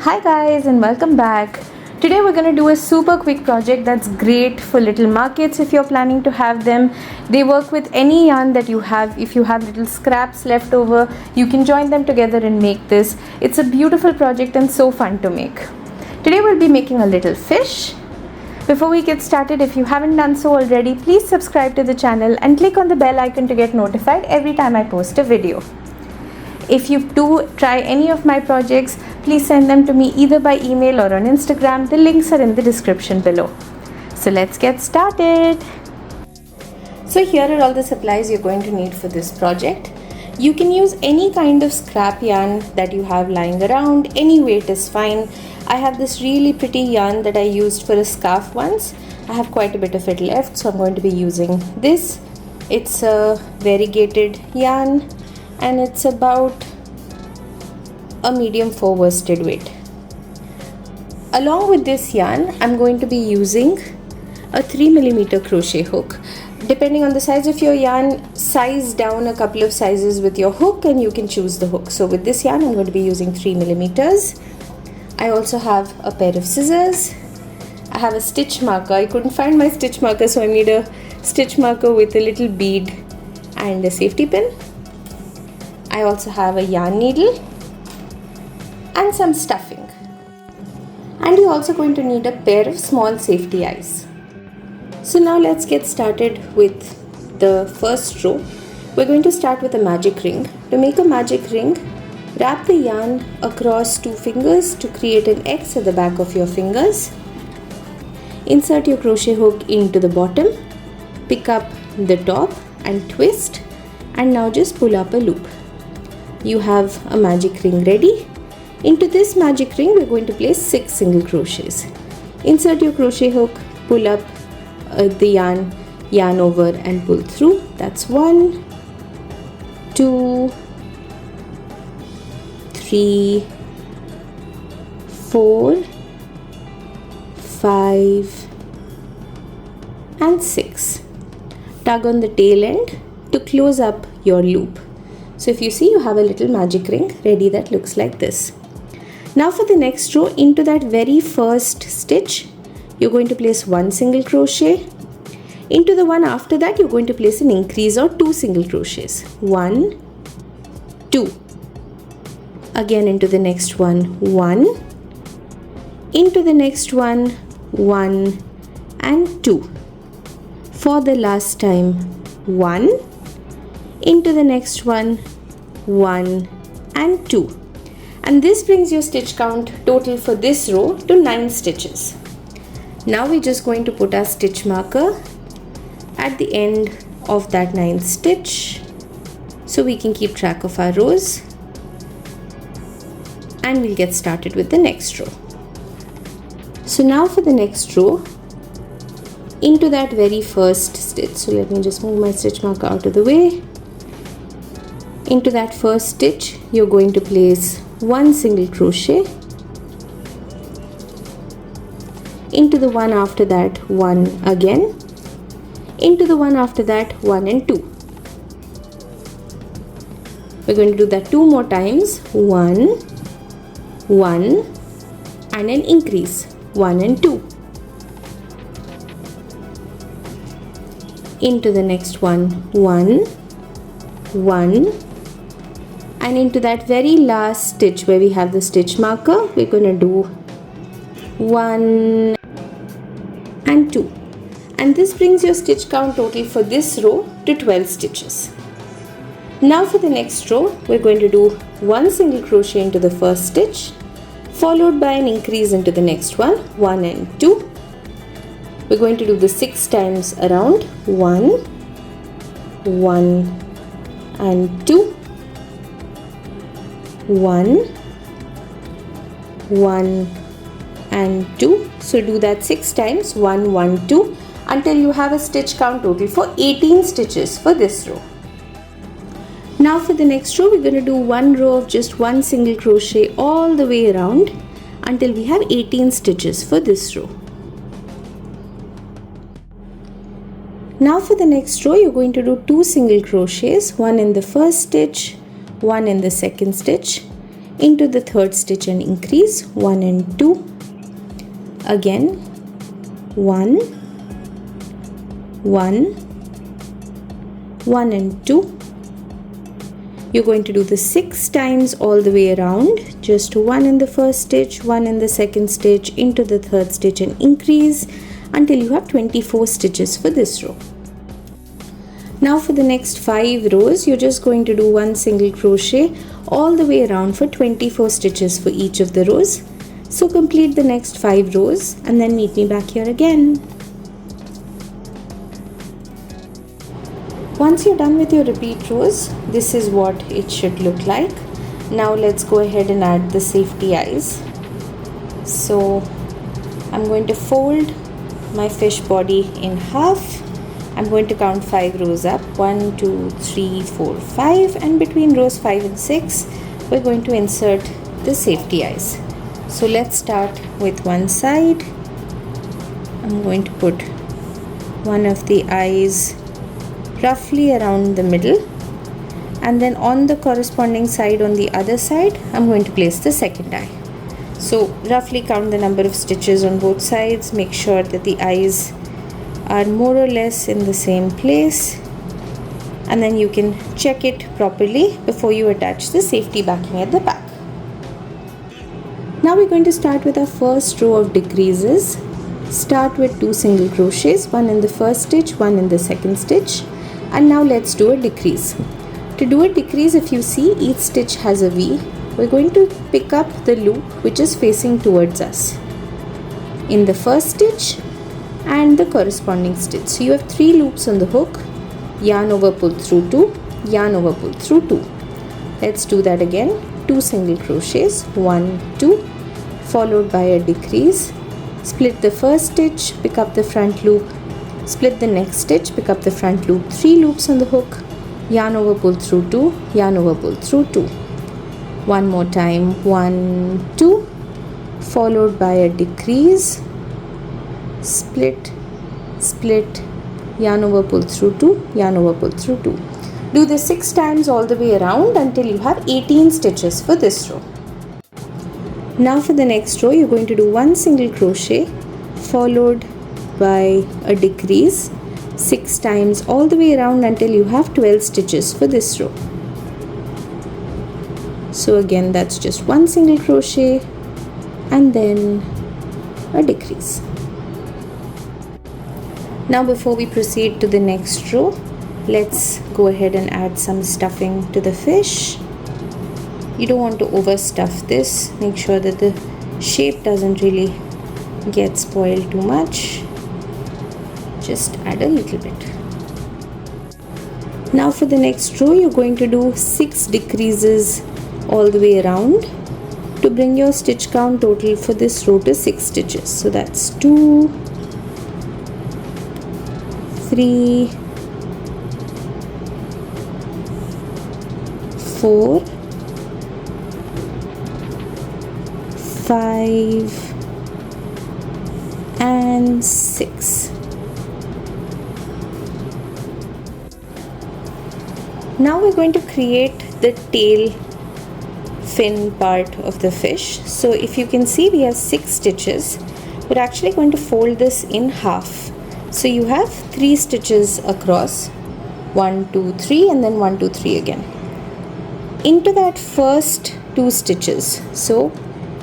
Hi guys and welcome back. Today we're going to do a super quick project that's great for little markets if you're planning to have them. They work with any yarn that you have. If you have little scraps left over, you can join them together and make this. It's a beautiful project and so fun to make. Today we'll be making a little fish. Before we get started, if you haven't done so already, please subscribe to the channel and click on the bell icon to get notified every time I post a video. If you do try any of my projects, please send them to me either by email or on Instagram. The links are in the description below. So let's get started. So here are all the supplies you're going to need for this project. You can use any kind of scrap yarn that you have lying around. Any weight is fine. I have this really pretty yarn that I used for a scarf once. I have quite a bit of it left, so I'm going to be using this. It's a variegated yarn and it's about a medium 4 worsted weight. Along with this yarn, I'm going to be using a 3mm crochet hook. Depending on the size of your yarn, size down a couple of sizes with your hook and you can choose the hook. So with this yarn, I'm going to be using 3mm. I also have a pair of scissors. I have a stitch marker. I couldn't find my stitch marker, so I made a stitch marker with a little bead and a safety pin. I also have a yarn needle and some stuffing. And you're also going to need a pair of small safety eyes. So now let's get started with the first row. We're going to start with a magic ring. To make a magic ring, wrap the yarn across 2 fingers to create an X at the back of your fingers. Insert your crochet hook into the bottom, pick up the top and twist, and now just pull up a loop. You have a magic ring ready. Into this magic ring, we're going to place 6 single crochets. Insert your crochet hook, pull up the yarn over and pull through. That's 1, 2, 3, 4, 5 and 6. Tug on the tail end to close up your loop. So if you see, you have a little magic ring ready that looks like this. Now for the next row, into that very first stitch, you're going to place 1 single crochet. Into the one after that, you're going to place an increase or 2 single crochets. 1, 2. Again into the next one, 1. Into the next one, 1 and 2. For the last time, 1. Into the next one, 1 and 2. And this brings your stitch count total for this row to 9 stitches. Now we're just going to put our stitch marker at the end of that 9th stitch so we can keep track of our rows, and we'll get started with the next row. So now for the next row, into that very first stitch, so let me just move my stitch marker out of the way. Into that first stitch, you're going to place 1 single crochet. Into the one after that, 1 again. Into the one after that, 1 and 2. We're going to do that 2 more times. 1, 1 and an increase, 1 and 2. Into the next one, 1, 1. And into that very last stitch where we have the stitch marker, we're going to do 1 and 2. And this brings your stitch count total for this row to 12 stitches. Now for the next row, we're going to do 1 single crochet into the first stitch, followed by an increase into the next one, 1 and 2. We're going to do the 6 times around, 1, 1 and 2. 1, 1 and 2. So do that 6 times, 1, 1, 2, until you have a stitch count total for 18 stitches for this row. Now for the next row, we're going to do 1 row of just 1 single crochet all the way around until we have 18 stitches for this row. Now for the next row, you're going to do 2 single crochets, one in the first stitch, one in the second stitch. into the third stitch and increase 1 and 2, again 1, 1, 1 and 2. You're going to do this 6 times all the way around. Just 1 in the first stitch, 1 in the second stitch, into the third stitch and increase until you have 24 stitches for this row. Now for the next 5 rows, you're just going to do 1 single crochet all the way around for 24 stitches for each of the rows. So complete the next 5 rows and then meet me back here again. Once you're done with your repeat rows, this is what it should look like. Now let's go ahead and add the safety eyes. So I'm going to fold my fish body in half. I'm going to count 5 rows up. 1, 2, 3, 4, 5, and between rows 5 and 6, we're going to insert the safety eyes. So let's start with one side. I'm going to put one of the eyes roughly around the middle, and then on the corresponding side on the other side I'm going to place the second eye. So roughly count the number of stitches on both sides, make sure that the eyes are more or less in the same place, and then you can check it properly before you attach the safety backing at the back. Now we're going to start with our first row of decreases. Start with 2 single crochets, 1 in the first stitch, 1 in the second stitch. And now let's do a decrease. To do a decrease, if you see each stitch has a V, we're going to pick up the loop which is facing towards us in the first stitch and the corresponding stitch. So you have 3 loops on the hook, yarn over, pull through 2, yarn over, pull through 2. Let's do that again. 2 single crochets, 1, 2, followed by a decrease. Split the first stitch, pick up the front loop, split the next stitch, pick up the front loop, 3 loops on the hook, yarn over, pull through 2, yarn over, pull through 2. One more time, 1, 2, followed by a decrease, split, split, yarn over, pull through 2, yarn over, pull through 2. Do this 6 times all the way around until you have 18 stitches for this row. Now for the next row, you're going to do 1 single crochet followed by a decrease 6 times all the way around until you have 12 stitches for this row. So again, that's just 1 single crochet and then a decrease. Now before we proceed to the next row, let's go ahead and add some stuffing to the fish. You don't want to overstuff this. Make sure that the shape doesn't really get spoiled too much. Just add a little bit. Now for the next row, you're going to do 6 decreases all the way around to bring your stitch count total for this row to 6 stitches. So that's 2, 3, 4, 5 and 6. Now we're going to create the tail fin part of the fish. So if you can see, we have 6 stitches. We're actually going to fold this in half. So you have 3 stitches across, 1, 2, 3 and then 1, 2, 3 again. Into that first 2 stitches, so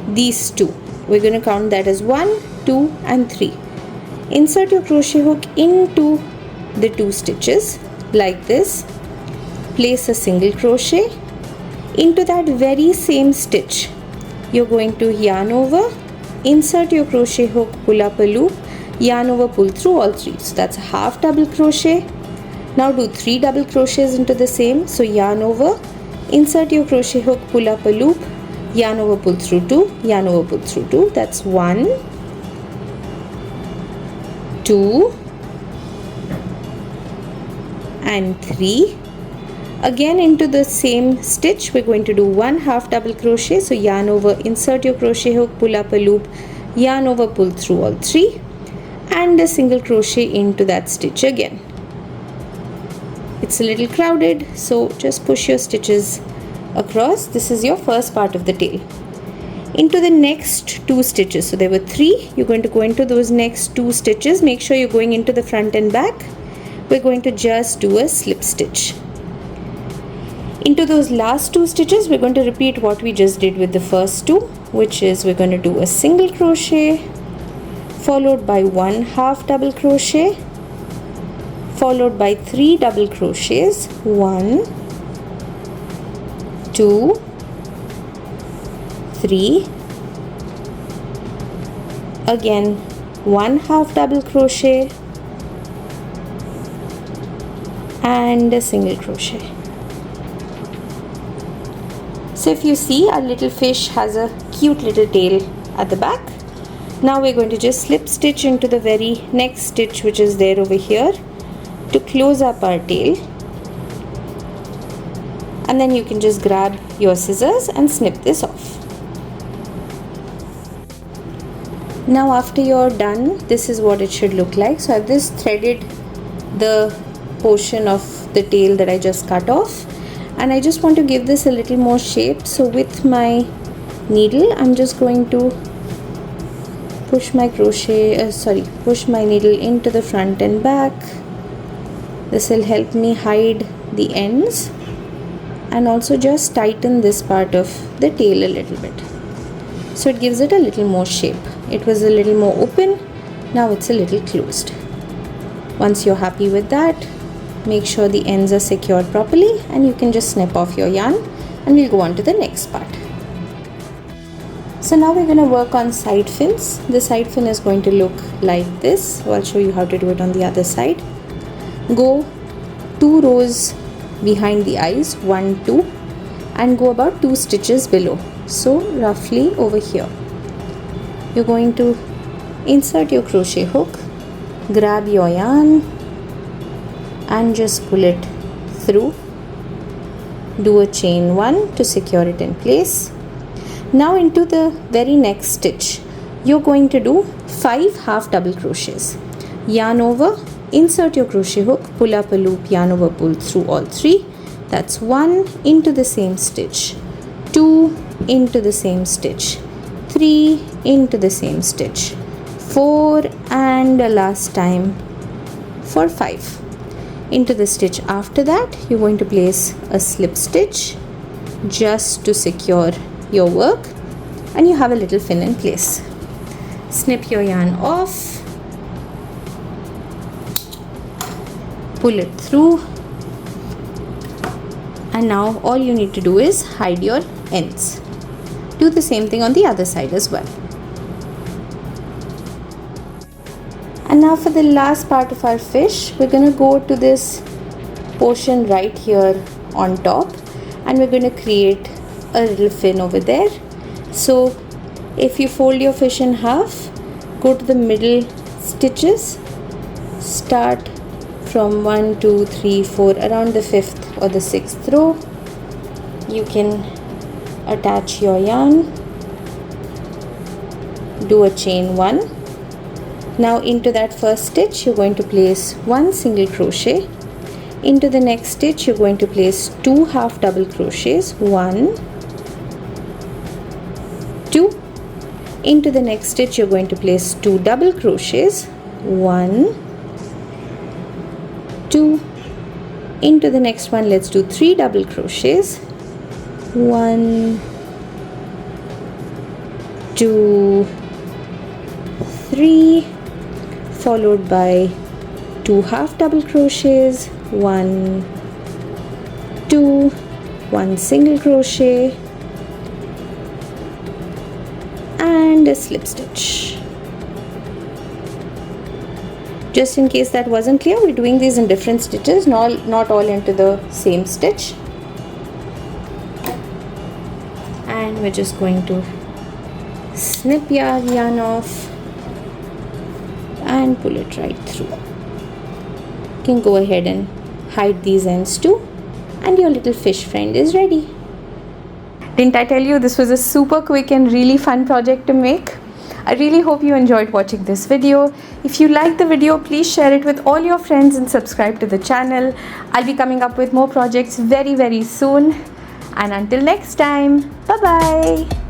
these 2, we're going to count that as 1, 2 and 3. Insert your crochet hook into the 2 stitches like this. Place a single crochet. Into that very same stitch, you're going to yarn over, insert your crochet hook, pull up a loop, yarn over, pull through all 3. So that's a half double crochet. Now do 3 double crochets into the same. So yarn over, insert your crochet hook, pull up a loop, yarn over, pull through 2, yarn over, pull through 2. That's 1, 2 and 3. Again into the same stitch, we're going to do 1 half double crochet. So yarn over, insert your crochet hook, pull up a loop, yarn over, pull through all 3 and a single crochet into that stitch again. It's a little crowded, so just push your stitches across. This is your first part of the tail. Into the next 2 stitches, so there were 3, you're going to go into those next 2 stitches. Make sure you're going into the front and back. We're going to just do a slip stitch. Into those last 2 stitches, we're going to repeat what we just did with the first 2, which is we're going to do a single crochet followed by 1 half double crochet followed by 3 double crochets, 1, 2, 3, again 1 half double crochet and a single crochet. So if you see, our little fish has a cute little tail at the back. Now we're going to just slip stitch into the very next stitch, which is there over here, to close up our tail. And then you can just grab your scissors and snip this off. Now after you're done, this is what it should look like. So I've just threaded the portion of the tail that I just cut off, and I just want to give this a little more shape. So with my needle, I'm just going to push my needle into the front and back. This will help me hide the ends and also just tighten this part of the tail a little bit, so it gives it a little more shape. It was a little more open, now it's a little closed. Once you're happy with that, make sure the ends are secured properly, and you can just snip off your yarn, and we'll go on to the next part. So now we're going to work on side fins. The side fin is going to look like this. So I'll show you how to do it on the other side. Go 2 rows behind the eyes, 1, 2, and go about 2 stitches below. So roughly over here, you're going to insert your crochet hook, grab your yarn and just pull it through. Do a chain 1 to secure it in place. Now into the very next stitch, you're going to do 5 half double crochets. Yarn over, insert your crochet hook, pull up a loop, yarn over, pull through all 3. That's 1 into the same stitch, 2 into the same stitch, 3 into the same stitch, 4, and last time for 5. Into the stitch after that, you're going to place a slip stitch just to secure your work, and you have a little fin in place. Snip your yarn off, pull it through, and now all you need to do is hide your ends. Do the same thing on the other side as well. And now for the last part of our fish, we're going to go to this portion right here on top, and we're going to create a little fin over there. So if you fold your fish in half, go to the middle stitches, start from 1, 2, 3, 4, around the 5th or the 6th row. You can attach your yarn, do a chain 1. Now into that first stitch, you're going to place 1 single crochet. Into the next stitch, you're going to place 2 half double crochets, 1, 2. Into the next stitch, you're going to place 2 double crochets, 1, 2. Into the next one, let's do 3 double crochets, 1, 2, 3, followed by 2 half double crochets, 1, 2, 1 single crochet, and a slip stitch. Just in case that wasn't clear, we're doing these in different stitches, not all into the same stitch. And we're just going to snip your yarn off and pull it right through. You can go ahead and hide these ends too, and your little fish friend is ready. Didn't I tell you this was a super quick and really fun project to make? I really hope you enjoyed watching this video. If you liked the video, please share it with all your friends and subscribe to the channel. I'll be coming up with more projects very soon. And until next time, bye bye.